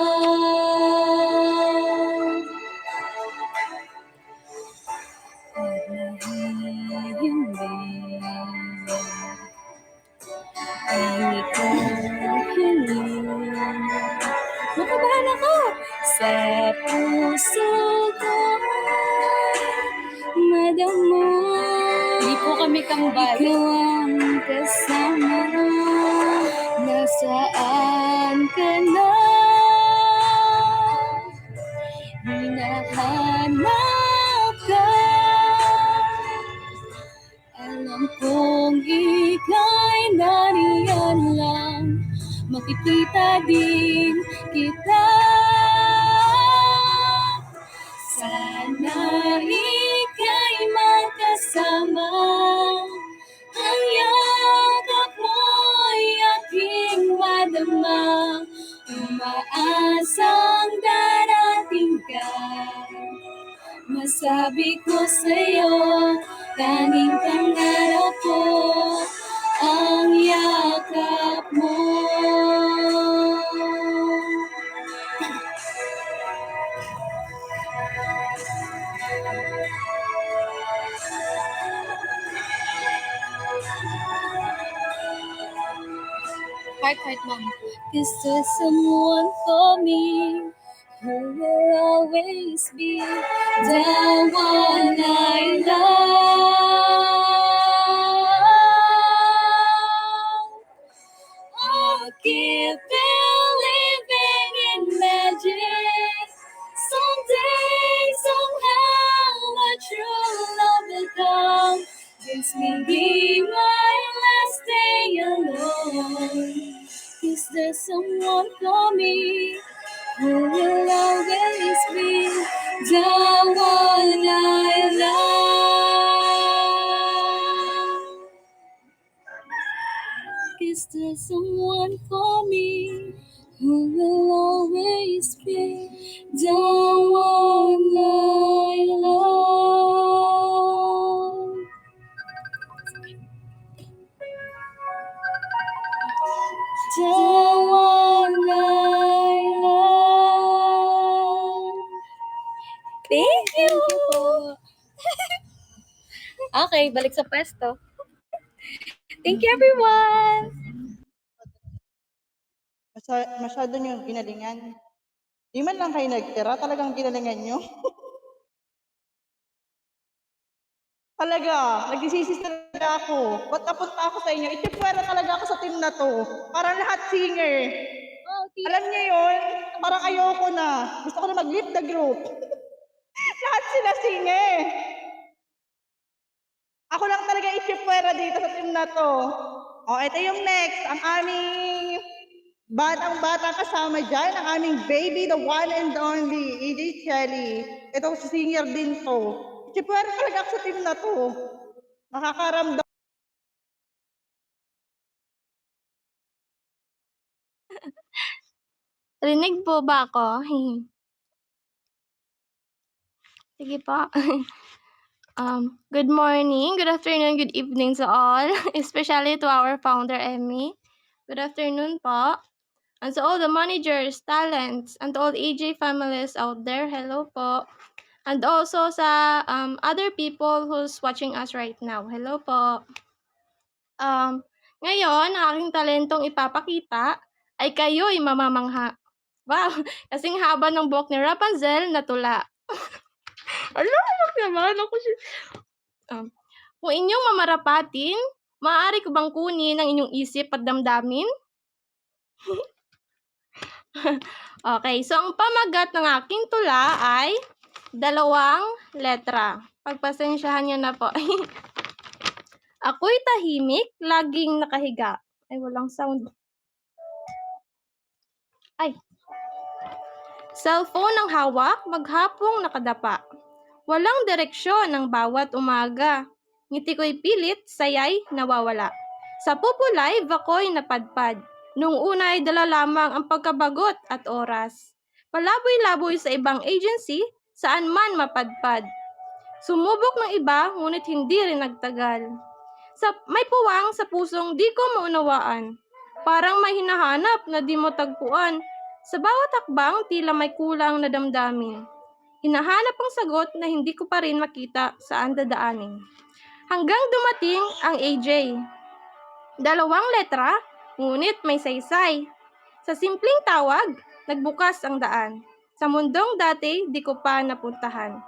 Makabahan ako! Sa puso ko madamo. Hindi po kami kambal. Ikaw ang kasama. Nasaan ka na? Hinahanap ka. Alam kong ika'y nariyan lang. Makikita din kita. Sana ika'y makasama. Ang yakap mo'y aking madama. Umaasang darating ka. Masabi ko sa'yo tanging pangarap ko ang yakap mo. Heart, mom. Is there someone for me who will always be the one I love? I'll keep believing in magic. Someday, somehow, my true love will come. This may be my last day alone. Is there someone for me who will always be the one I love? Is there someone for me who will always be the one I love? The one I love. Thank you po. Okay, balik sa pwesto. Thank you, everyone. Masyado nyo ginalingan. Di man lang kayo nagtira, talagang ginalingan nyo. Talaga, nagsisisi talaga ako. Ba't napunta ako sa inyo? Itipwera talaga ako sa team na to. Parang lahat singer. Alam niyo yun? Parang ayoko na. Gusto ko na mag-lead the group. Lahat sila singer. Ako lang talaga itipwera dito sa team na to. O, ito yung next. Ang aming batang-bata kasama dyan. Ang aming baby, the one and only, AJ Chelly. Ito, singer din to. Itipwera talaga ako sa team na to. Nakakaramdam. Rinig po ba ako? Sige po. Good morning, good afternoon, good evening to all, especially to our founder, Emmy. Good afternoon po. And to all the managers, talents, and to all AJ families out there, hello po. And also sa other people who's watching us right now, hello po. Ngayon, ang aking talentong ipapakita ay kayo'y mamamangha. Wow, kasing haba ng buhok ni Rapunzel na tula. Alam naman ako siya. Kung inyong mamarapatin, maaari ko bang kunin ang inyong isip at damdamin? Okay, so ang pamagat ng aking tula ay 2 letra. Pagpasensyahan niyo na po. Ako'y tahimik, laging nakahiga. Ay, walang sound. Ay. Cellphone ang hawak, maghapong nakadapa. Walang direksyon ng bawat umaga. Ngiti ko'y pilit, sayay nawawala. Sa Pupo Live ako'y napadpad. Nung una'y dala lamang ang pagkabagot at oras. Palaboy-laboy sa ibang agency, saan man mapadpad. Sumubok ng iba, ngunit hindi rin nagtagal. May puwang sa pusong di ko maunawaan. Parang may hinahanap na di mo tagpuan. Sa bawat hakbang, tila may kulang na damdamin. Hinahanap ang sagot na hindi ko pa rin makita saan dadaanin. Hanggang dumating ang AJ. 2 letra, ngunit may saysay. Sa simpleng tawag, nagbukas ang daan. Sa mundong dati, di ko pa napuntahan.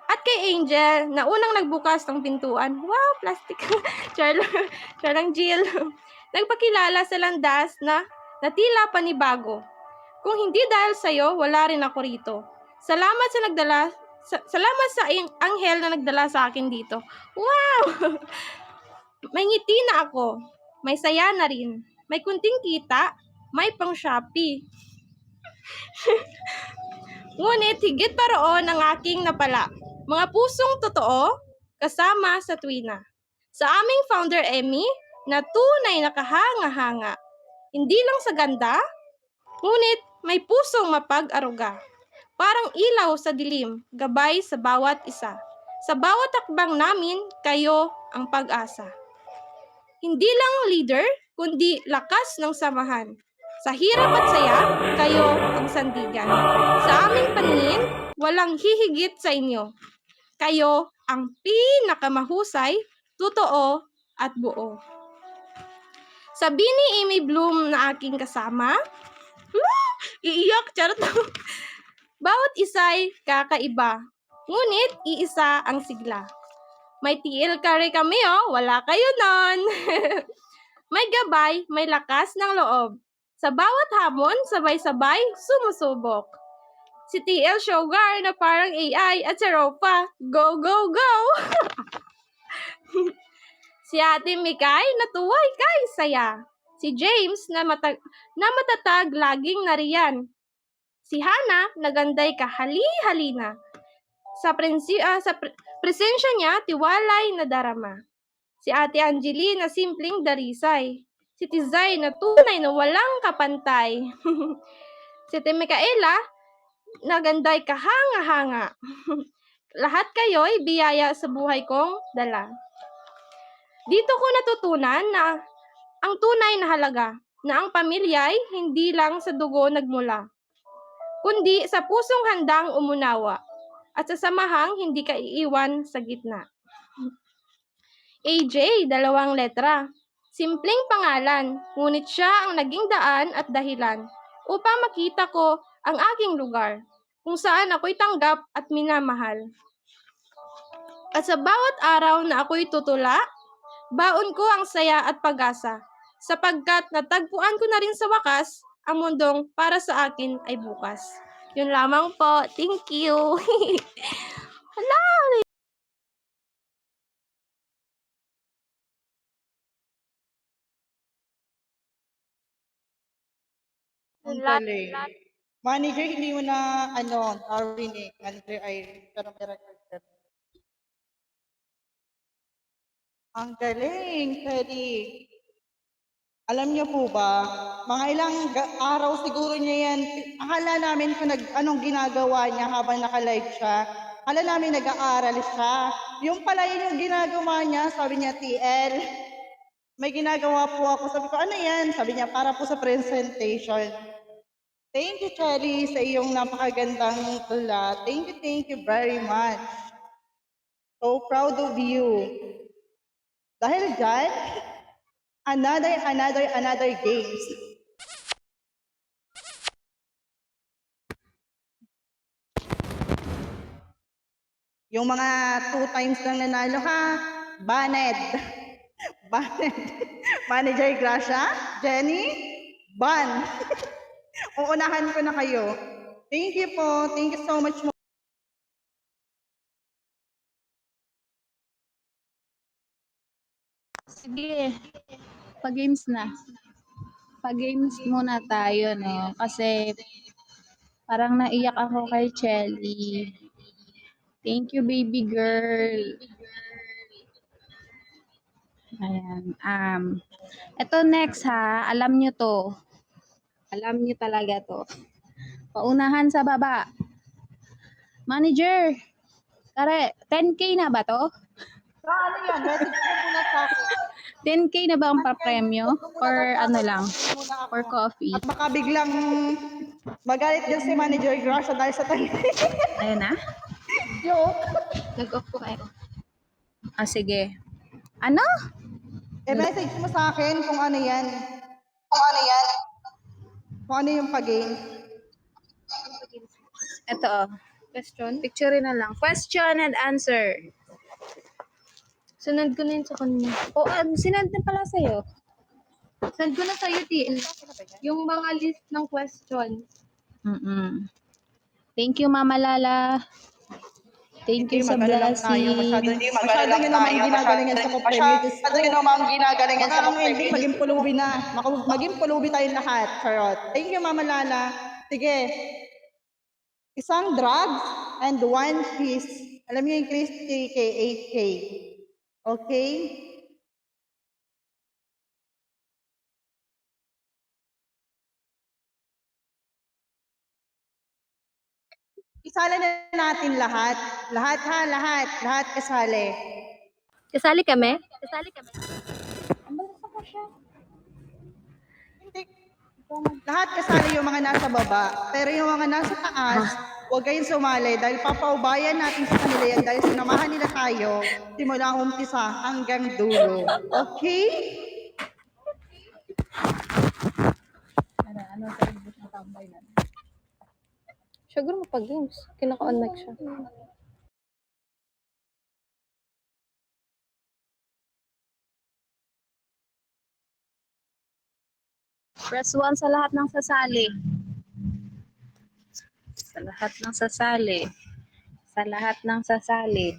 At kay Angel, na unang nagbukas ng pintuan, wow, plastic, Charlang Jill, nagpakilala sa landas na tila panibago. Kung hindi dahil sa'yo, wala rin ako rito. Salamat sa anghel na nagdala sa akin dito. Wow! May ngiti na ako. May saya na rin. May kunting kita. May pang Shopee. Ngunit higit pa roon ang aking napala. Mga pusong totoo, kasama sa tuwina. Sa aming founder Emmy, na tunay na kahanga-hanga. Hindi lang sa ganda, ngunit may pusong mapag-aruga. Parang ilaw sa dilim, gabay sa bawat isa. Sa bawat hakbang namin, kayo ang pag-asa. Hindi lang leader, kundi lakas ng samahan. Sa hirap at saya, kayo ang sandigan. Sa aming paningin, walang hihigit sa inyo. Kayo ang pinakamahusay, totoo at buo. Sabi ni Amy Bloom na aking kasama, iiyak, charot. Bawat isa'y kakaiba, ngunit iisa ang sigla. May TL carry kami wala kayo nun. May gabay, may lakas ng loob. Sa bawat hamon, sabay-sabay, sumusubok. Si TL Sugar na parang AI at si Ropa, go, go, go! Si Ate Mikay na tuway kay saya. Si James na matatag laging nariyan. Si Hana na ganday kahali-halina. Sa presensya niya, tiwalay na darama. Si Ate Angeline na simpleng darisay. Si Tizay na tunay na walang kapantay. Si Ate Micaela na ganday kahanga-hanga. Lahat kayo'y biyaya sa buhay kong dala. Dito ko natutunan na ang tunay na halaga, na ang pamilya ay hindi lang sa dugo nagmula, kundi sa pusong handang umunawa, at sa samahang hindi ka iiwan sa gitna. AJ, 2 letra. Simpleng pangalan, ngunit siya ang naging daan at dahilan upang makita ko ang aking lugar, kung saan ako'y tanggap at minamahal. At sa bawat araw na ako'y tutula, baon ko ang saya at pag-asa, sapagkat natagpuan ko na rin sa wakas ang mundong para sa akin ay bukas. Yun lamang po. Thank you. Hala! Ang galing. Manager, hindi mo na, narinig. Manager Irene, pero may record. Ang galing, Teddy. Alam niyo po ba, mga ilang araw siguro niya yan, akala namin kung anong ginagawa niya habang naka-live siya. Akala namin nag-aaral siya. Yung pala yun yung ginagawa niya, sabi niya, TL, may ginagawa po ako. Sabi ko, ano yan? Sabi niya, para po sa presentation. Thank you, Cherry, sa iyong napakagandang tula. Thank you very much. So proud of you. Dahil dyan, another games. Yung mga 2 times lang nanalo ha, banned. Banned. Manager Gracia, Jenny, ban. Uunahan ko na kayo. Thank you po. Thank you so much. Sige, pag-games na. Pag-games muna tayo, no? Kasi parang naiyak ako kay Chelly. Thank you, baby girl. Ayan. Ito next ha. Alam nyo to. Alam nyo talaga to. Paunahan sa baba. Manager. Kare, 10K na ba to? Ano yan? Message ko muna sa akin. 10K na ba ang pa-premyo? Or ano lang? Or coffee? At baka biglang magalit din si Manager Gracia dahil sa tayo. Ayun na? Joke. Nag-off ko kayo. Sige. Ano? message mo sa akin kung ano yan. Kung ano yung pag-game. Ito Question? Picture na lang. Question and answer. Sunod ko na yun sa kanya. Sinend na pala sa'yo. Send ko na sa'yo, TL. Yung mga list ng questions. Thank you, Mama Lala. Thank you sa blessing. Masyado nyo naman ginagalingan sa ko-premyo. Masyado nyo naman ginagalingan sa ko-premyo. Maging pulubi na. Maging pulubi tayong lahat. Charot. Thank you, Mama Lala. Sige. Isang drugs and 1 piece. Alam niyo yung Chris 3K, 8K. Okay? Isala na natin lahat. Lahat ha, lahat. Lahat kasali. Kasali kami? Lahat kasali yung mga nasa baba. Pero yung mga nasa taas, huwag kayong sumali dahil papaubayan natin sa kanila yan dahil sinamahan nila tayo simula umpisa hanggang dulo. Okay? Siguro mapag-games. Kinaka-on mic siya. Press 1 sa lahat ng sasali. Sa lahat ng sasali. Sa lahat ng sasali.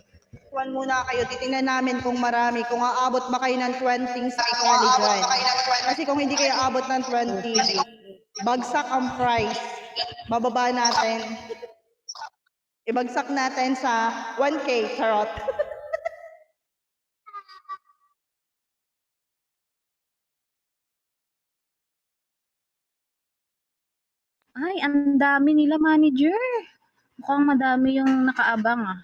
Kuhan muna kayo, titingnan namin kung marami, kung aabot ba kayo ng 20 sa ikali dyan. Kasi kung hindi kayo aabot ng 20, bagsak ang price. Bababa natin. Ibagsak natin sa 1K, charot. Ay, ang dami nila, manager. Mukhang madami yung nakaabang ah.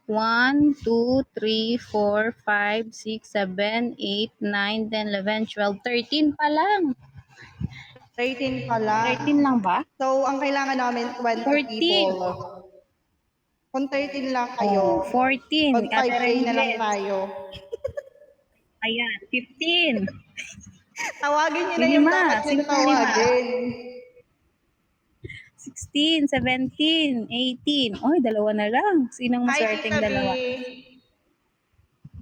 1, 2, 3, 4, 5, 6, 7, 8, 9, 10, 11, 12, 13 pa lang. 13 pala. 13 lang ba? So, ang kailangan namin 20 14. people. Kung 13 lang kayo, 14. mag 5K na lang tayo. Ayan, 15. Tawagin nyo na yung dapat yung tawagin. 16, 17, 18. Oy, dalawa na lang. Sinong maswerteng dalawa?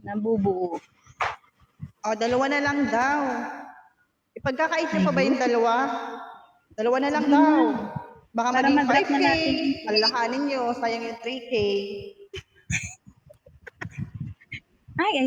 Nabubuo. O, dalawa na lang daw. Ipagkakait nyo pa ba yung dalawa? Dalawa na lang daw. Baka Para maging mag-wrap 5K. na natin. Alakanin nyo, sayang yung 3K. Ay, ayan.